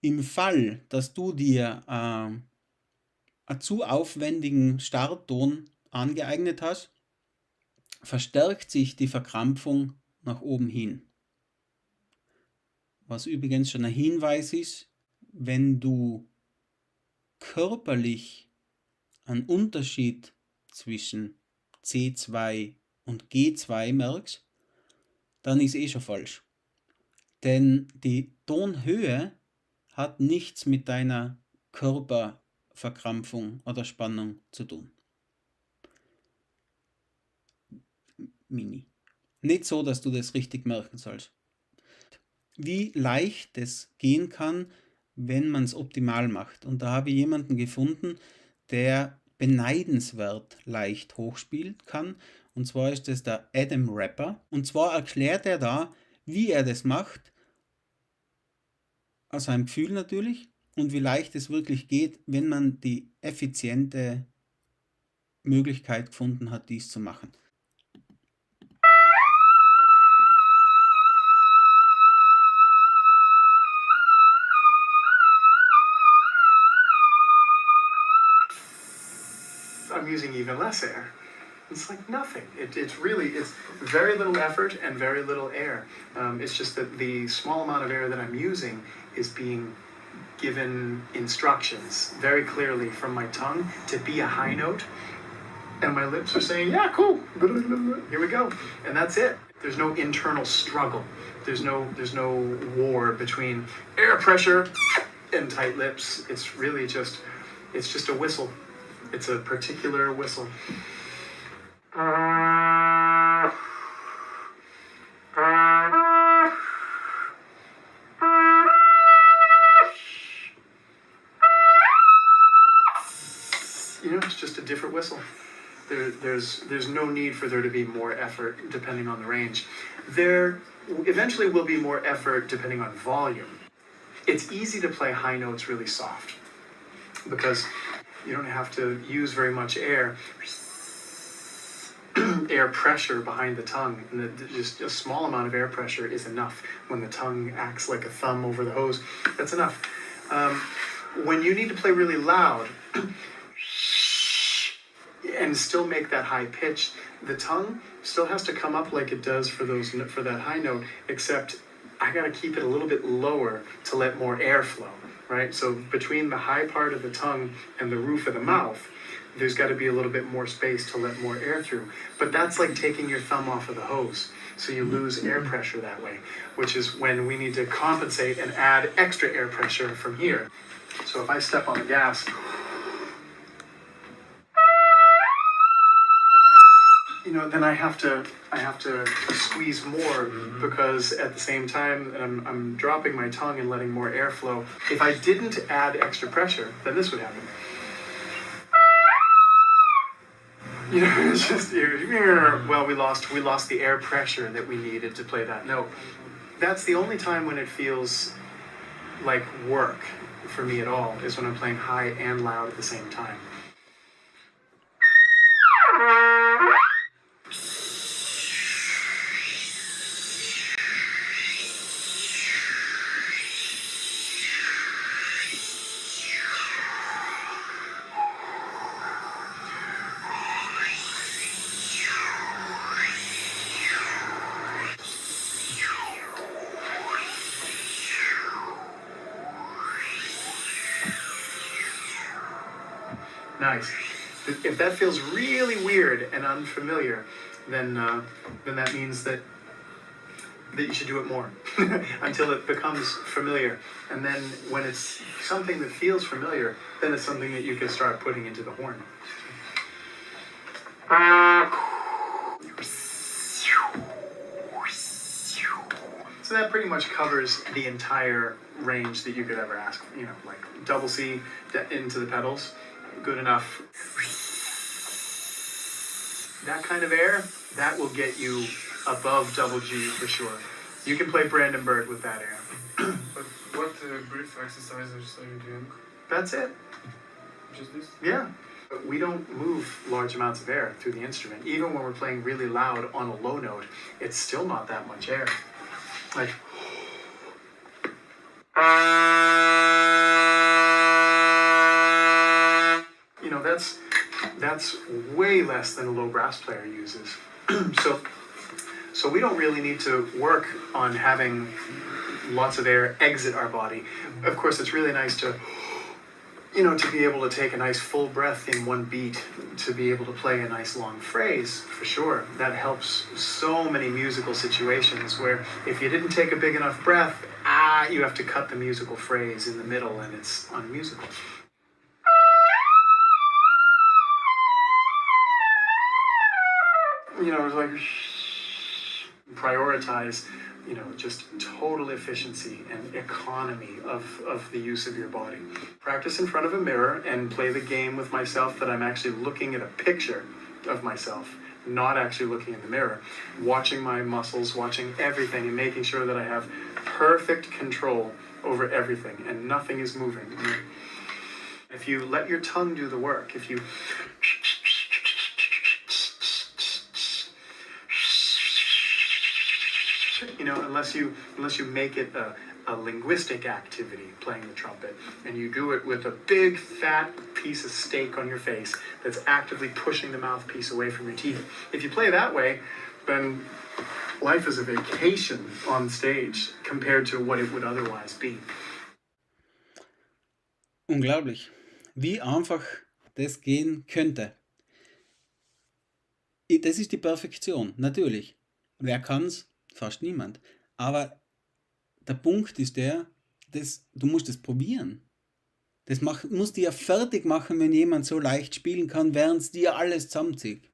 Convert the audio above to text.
Im Fall, dass du dir einen zu aufwendigen Startton angeeignet hast, verstärkt sich die Verkrampfung nach oben hin. Was übrigens schon ein Hinweis ist, wenn du körperlich einen Unterschied zwischen C2 und G2 merkst, dann ist schon falsch. Denn die Tonhöhe hat nichts mit deiner Körperverkrampfung oder Spannung zu tun. Mini. Nicht so, dass du das richtig merken sollst. Wie leicht es gehen kann, wenn man es optimal macht. Und da habe ich jemanden gefunden, der beneidenswert leicht hochspielen kann. Und zwar ist das der Adam Rapper. Und zwar erklärt er da, wie er das macht, aus seinem Gefühl natürlich, und wie leicht es wirklich geht, wenn man die effiziente Möglichkeit gefunden hat, dies zu machen. I'm using even less air. It's like nothing. It's very little effort and very little air. It's just that the small amount of air that I'm using is being given instructions very clearly from my tongue to be a high note. And my lips are saying, yeah, cool, here we go. And that's it. There's no internal struggle. There's no war between air pressure and tight lips. It's really just a whistle. It's a particular whistle. It's just a different whistle. There's no need for there to be more effort depending on the range. There eventually will be more effort depending on volume. It's easy to play high notes really soft because you don't have to use very much air pressure behind the tongue, and just a small amount of air pressure is enough. When the tongue acts like a thumb over the hose, that's enough. When you need to play really loud and still make that high pitch, the tongue still has to come up like it does for that high note, except I gotta keep it a little bit lower to let more air flow, right? So between the high part of the tongue and the roof of the mouth, there's got to be a little bit more space to let more air through. But that's like taking your thumb off of the hose. So you lose air pressure that way, which is when we need to compensate and add extra air pressure from here. So if I step on the gas, then I have to squeeze more because at the same time I'm dropping my tongue and letting more air flow. If I didn't add extra pressure, then this would happen. It's just, well, we lost the air pressure that we needed to play that note. That's the only time when it feels like work for me at all, is when I'm playing high and loud at the same time. Nice. If that feels really weird and unfamiliar, then that means that you should do it more until it becomes familiar. And then when it's something that feels familiar, then it's something that you can start putting into the horn. So that pretty much covers the entire range that you could ever ask. Like double C into the pedals. Good enough. That kind of air, that will get you above double G for sure. You can play Brandenburg with that air. But what breath exercises are you doing? That's it. Just this? Yeah. But we don't move large amounts of air through the instrument. Even when we're playing really loud on a low note, it's still not that much air. Like, that's way less than a low brass player uses. So we don't really need to work on having lots of air exit our body. Of course, it's really nice to be able to take a nice full breath in one beat, to be able to play a nice long phrase, for sure. That helps so many musical situations where if you didn't take a big enough breath, you have to cut the musical phrase in the middle and it's unmusical. It's like prioritize, just total efficiency and economy of the use of your body. Practice in front of a mirror and play the game with myself that I'm actually looking at a picture of myself, not actually looking in the mirror, watching my muscles, watching everything and making sure that I have perfect control over everything and nothing is moving. If you let your tongue do the work, if you unless you make it a linguistic activity, playing the trumpet, and you do it with a big fat piece of steak on your face that's actively pushing the mouthpiece away from your teeth. If you play that way, then life is a vacation on stage compared to what it would otherwise be. Unglaublich, wie einfach das gehen könnte. Das ist die Perfektion, natürlich. Wer kann's? Fast niemand. Aber der Punkt ist du musst es probieren. Das musst du ja fertig machen, wenn jemand so leicht spielen kann, während es dir alles zusammenzieht.